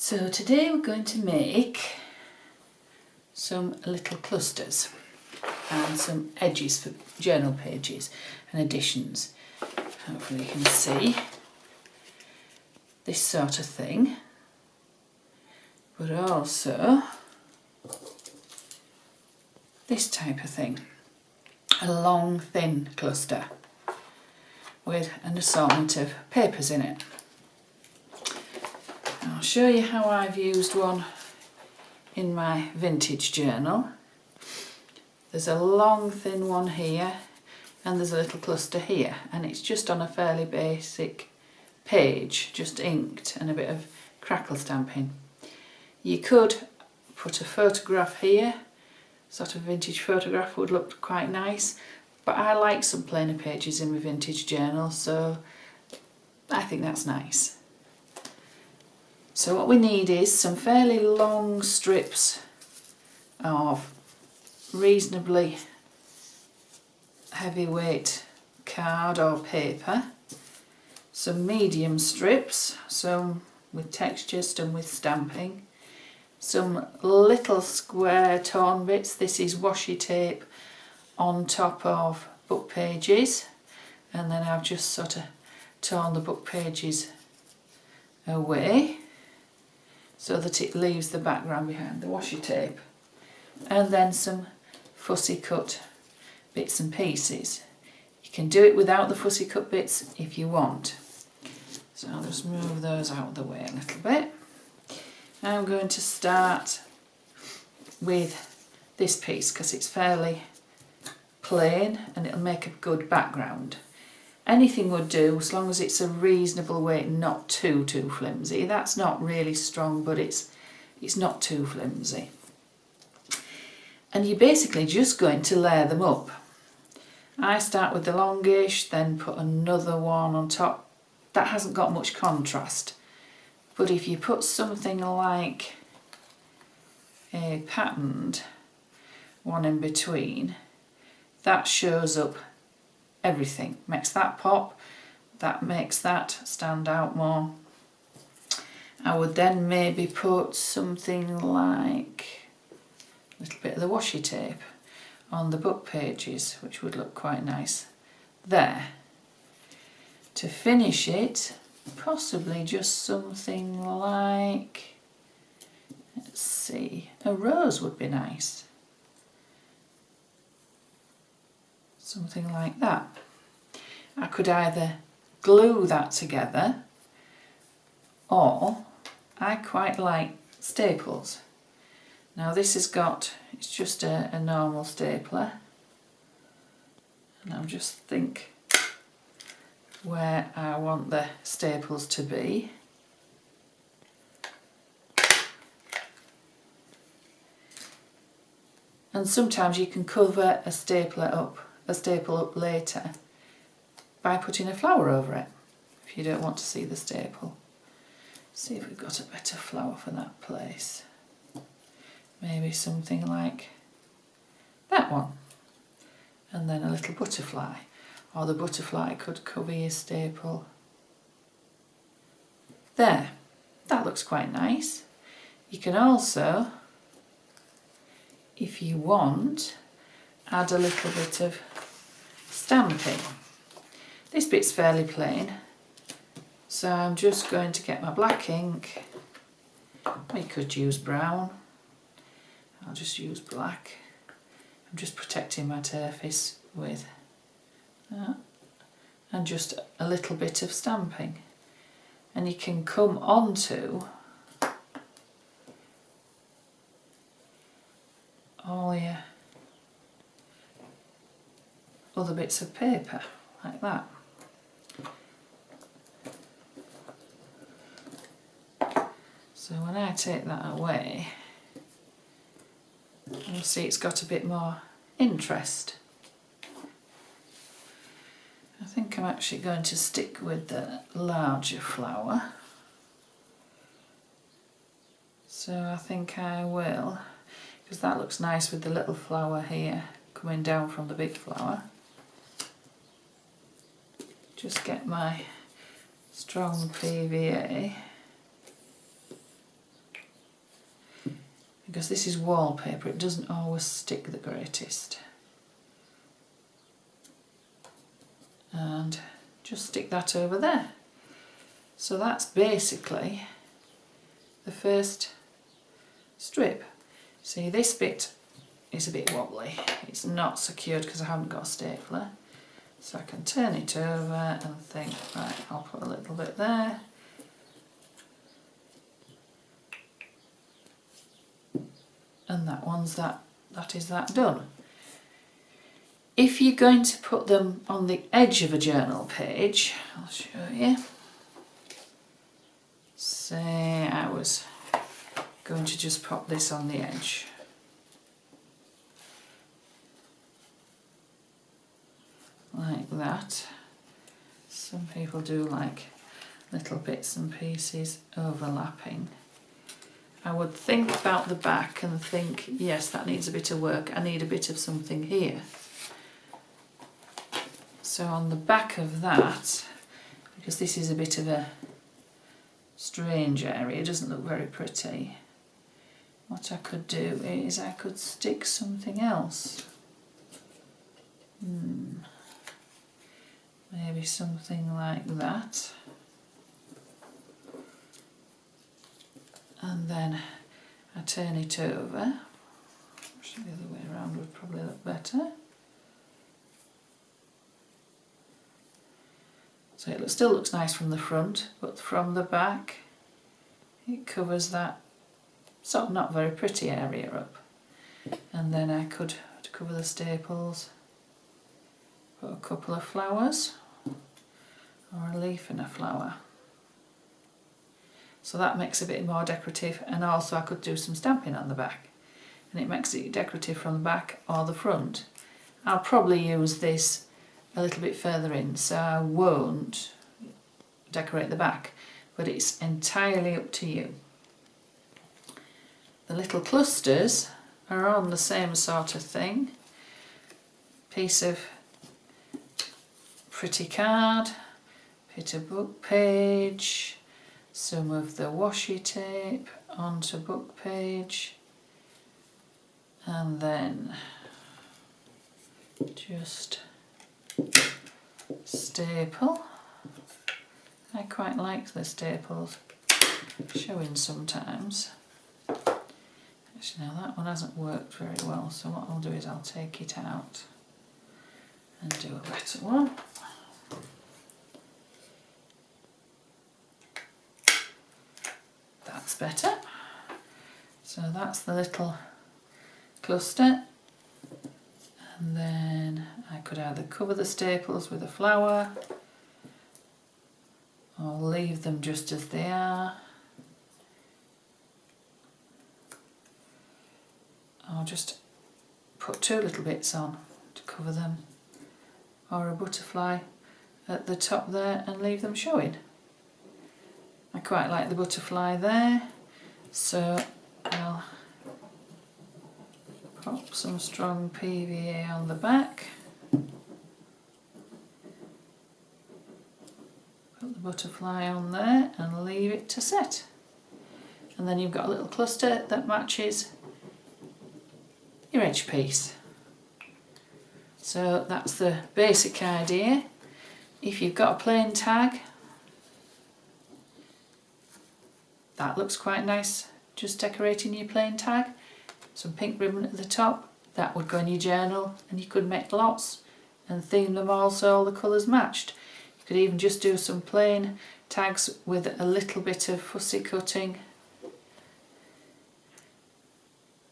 So today we're going to make some little clusters and some edges for journal pages and additions. Hopefully you can see this sort of thing, but also this type of thing, a long thin cluster with an assortment of papers in it. I'll show you how I've used one in my vintage journal. There's a long thin one here and there's a little cluster here, and it's just on a fairly basic page, just inked and a bit of crackle stamping. You could put a photograph here, sort of vintage photograph would look quite nice, but I like some plainer pages in my vintage journal, so I think that's nice. So what we need is some fairly long strips of reasonably heavyweight card or paper, some medium strips, some with texture, some with stamping, some little square torn bits. This is washi tape on top of book pages, and then I've just sort of torn the book pages away so that it leaves the background behind the washi tape, and then some fussy cut bits and pieces. You can do it without the fussy cut bits if you want. So I'll just move those out of the way a little bit. I'm going to start with this piece because it's fairly plain and it'll make a good background. Anything would do as long as it's a reasonable weight, not too flimsy. That's not really strong, but it's not too flimsy. And you're basically just going to layer them up. I start with the longish, then put another one on top. That hasn't got much contrast. But if you put something like a patterned one in between, that shows up everything, makes that pop, that makes that stand out more. I would then maybe put something like a little bit of the washi tape on the book pages, which would look quite nice there. To finish it, possibly just something like, let's see, a rose would be nice. Something like that. I could either glue that together, or I quite like staples. Now this has got, it's just a normal stapler, and I'll just think where I want the staples to be. And sometimes you can cover a staple up later by putting a flower over it if you don't want to see the staple. See if we've got a better flower for that place. Maybe something like that one, and then a little butterfly, or the butterfly could cover your staple. There, that looks quite nice. You can also, if you want, add a little bit of stamping. This bit's fairly plain, so I'm just going to get my black ink. We could use brown. I'll just use black. I'm just protecting my surface with that, and just a little bit of stamping. And you can come onto all your other bits of paper like that. So when I take that away, you'll see it's got a bit more interest. I think I'm actually going to stick with the larger flower. So I think I will, because that looks nice with the little flower here coming down from the big flower. Just get my strong PVA because this is wallpaper, it doesn't always stick the greatest. And just stick that over there. So that's basically the first strip. See, this bit is a bit wobbly. It's not secured because I haven't got a stapler. So I can turn it over and think, right, I'll put a little bit there. And that is that done. If you're going to put them on the edge of a journal page, I'll show you. Say I was going to just pop this on the edge. Like that. Some people do like little bits and pieces overlapping. I would think about the back and think, yes, that needs a bit of work. I need a bit of something here. So on the back of that, because this is a bit of a strange area, it doesn't look very pretty, what I could do is I could stick something else. Maybe something like that. And then I turn it over. Actually, the other way around would probably look better. So it still looks nice from the front, but from the back it covers that sort of not very pretty area up. And then I could, to cover the staples, put a couple of flowers or a leaf and a flower. So that makes it a bit more decorative, and also I could do some stamping on the back and it makes it decorative from the back or the front. I'll probably use this a little bit further in, so I won't decorate the back, but it's entirely up to you. The little clusters are on the same sort of thing. Piece of pretty card, bit of book page, some of the washi tape onto book page, and then just staple. I quite like the staples showing sometimes. Actually, now that one hasn't worked very well, so what I'll do is I'll take it out and do a better one. That's better. So that's the little cluster, and then I could either cover the staples with a flower or leave them just as they are. I'll just put two little bits on to cover them, or a butterfly at the top there and leave them showing. I quite like the butterfly there, so I'll pop some strong PVA on the back, put the butterfly on there and leave it to set. And then you've got a little cluster that matches your edge piece. So that's the basic idea. If you've got a plain tag, that looks quite nice, just decorating your plain tag. Some pink ribbon at the top, that would go in your journal, and you could make lots and theme them all so all the colours matched. You could even just do some plain tags with a little bit of fussy cutting,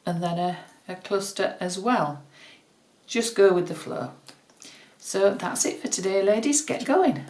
and then a cluster as well. Just go with the flow. So that's it for today, ladies. Get going.